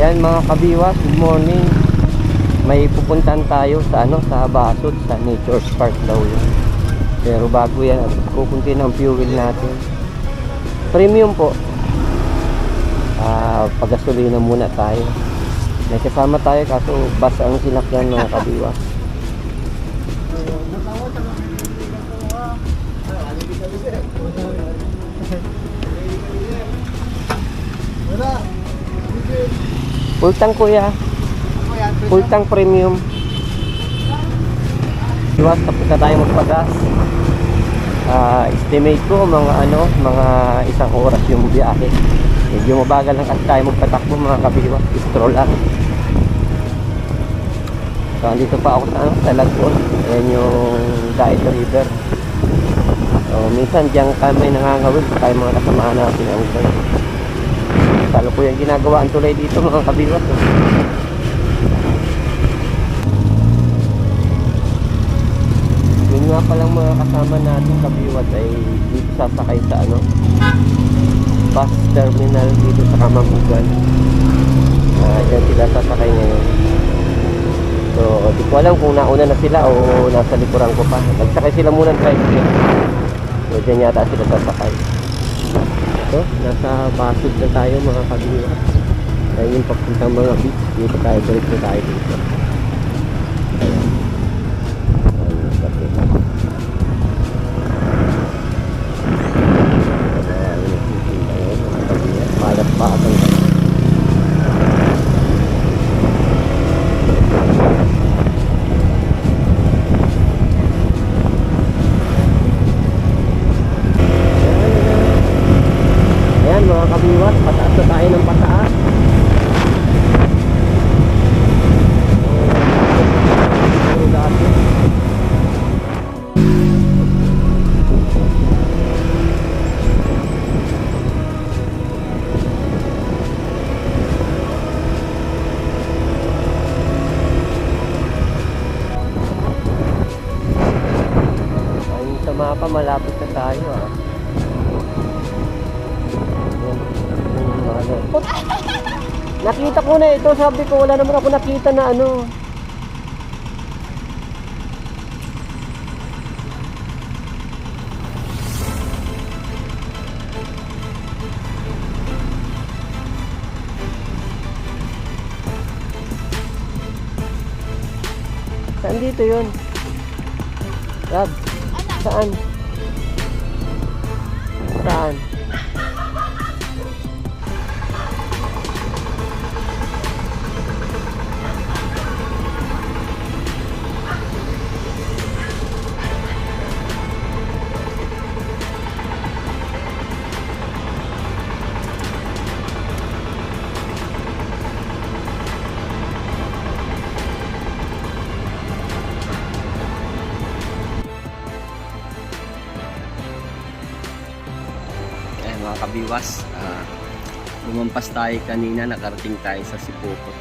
Ayan mga kabiwas, good morning. May pupuntahan tayo sa sa Basot, sa Nature's Park daw yun. Pero bago yan, kukunti ng fuel natin. Premium po. Pagasolina muna tayo. May kasama tayo kaso bus ang sinakyan mga kabiwas. Full tank kuya. Full tank premium. Iwas tapos na tayo magpagas. Estimate ko mga isang oras yung biyahe. Medyo mabagal lang kasi tayo magpatakbo mga kabiwas. Stroll lang. So andito pa ako sa Lagos. Ayan yung Daet River. So minsan diyan kami nangangawin tayo mga kasamahan natin ang ubay. Talo ko yung ginagawa ang tulay dito mga kabiwas. Yun nga palang mga kasama natin kabiwas ay dito sasakay sa bus terminal dito sa Kamabugan. Diyan sila sasakay ngayon. So di ko alam kung nauna na sila o nasa likuran ko pa. Nagsakay sila muna ng tricycle. So diyan yata sila sasakay. So, nasa Basot na tayo mga kabiwas. Kaya yung papuntang mga beach, dito tayo, balik na tayo dito. Malas pa atang mga kabiwas, pataas na tayo ng pataas. Ayun sa mapa, malapit na tayo Nakita ko na ito, sabi ko wala naman ako nakita na Saan dito yun? Rab, saan? Saan? Mga kabiwas, lumampas tayo kanina, nakarating tayo sa Sipoko.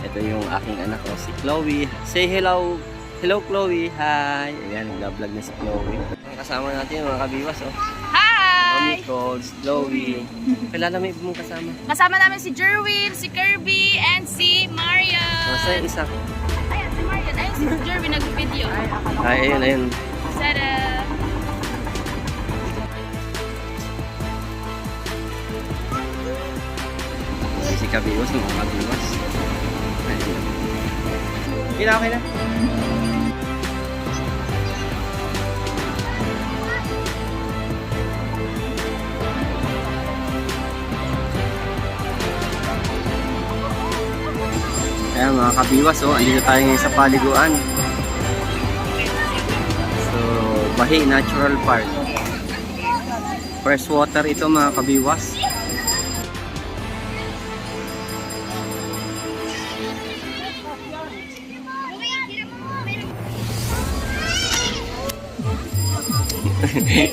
Ito yung aking anak ko, si Chloe. Say hello! Hello Chloe! Hi! Ayan, nag-vlog na si Chloe. Kasama natin mga kabiwas. Hi! Mami calls, Chloe. Kailan may mong kasama? Kasama namin si Jerwin, si Kirby, and si Marian. Masa yung isa? Ayan, si Marian. Ayun si Jerwin, nag-video. Ay, ayun. Sada! Si kabiwas, mga kabiwas. Okay na. Kaya mga kabiwas, andito tayo ngayon sa paliguan. So, Bahi Natural Park. Fresh water ito mga kabiwas.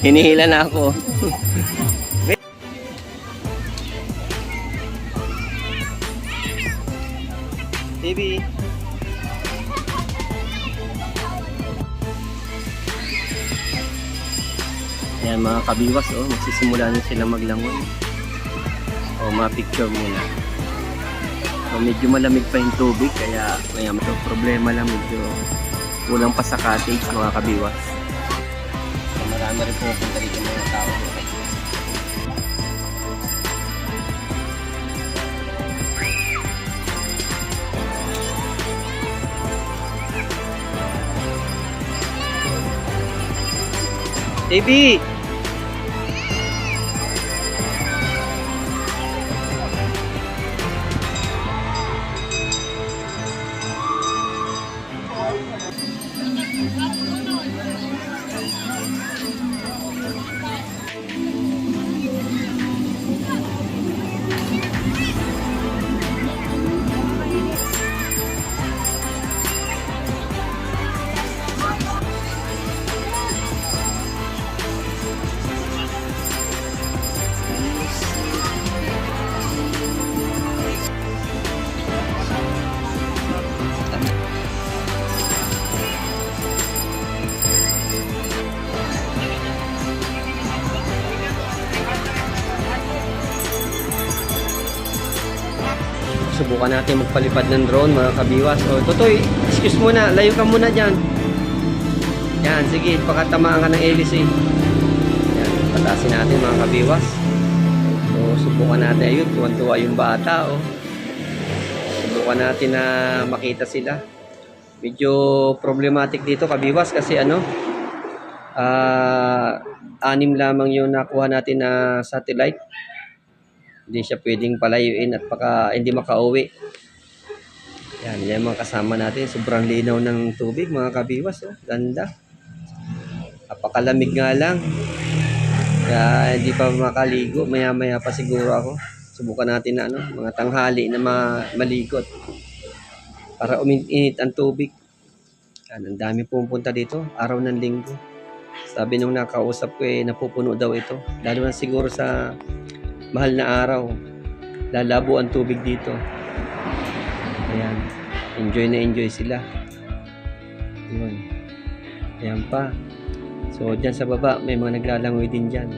Hinihila na ako. Baby. Ayan mga kabiwas, magsisimula na sila maglangon. O, ma-picture muna. So medyo malamig pa yung tubig kaya ngayon ito problema lang, medyo kulang pa sa cottage mga kabiwas. So marami rin pupunta rito ng mga tao. JB! Subukan natin magpalipad ng drone mga kabiwas. O, Totoy, excuse muna, layo ka muna dyan. Yan, sige, pakatamaan ka ng hélice. Yan, patasin natin mga kabiwas. So, subukan natin. Ayun, tuwan-tuwa yung bata. O. Subukan natin na makita sila. Medyo problematic dito kabiwas kasi ano, 6 lamang yung nakuha natin na satellite. Hindi siya pwedeng palayuin at baka hindi makauwi. Yan, yan mga kasama natin. Sobrang linaw ng tubig mga kabiwas. Oh. Ganda. Napakalamig nga lang. Kaya hindi pa makaligo. Maya-maya pa siguro ako. Subukan natin na ano, mga tanghali na maligot. Para uminit ang tubig. Yan, ang dami pumunta dito. Araw ng linggo. Sabi nung nakausap ko napupuno daw ito. Lalo na siguro sa mahal na araw, lalabo ang tubig dito. Ayan, enjoy sila. Yun. Ayan pa. So, dyan sa baba, may mga naglalangoy din dyan.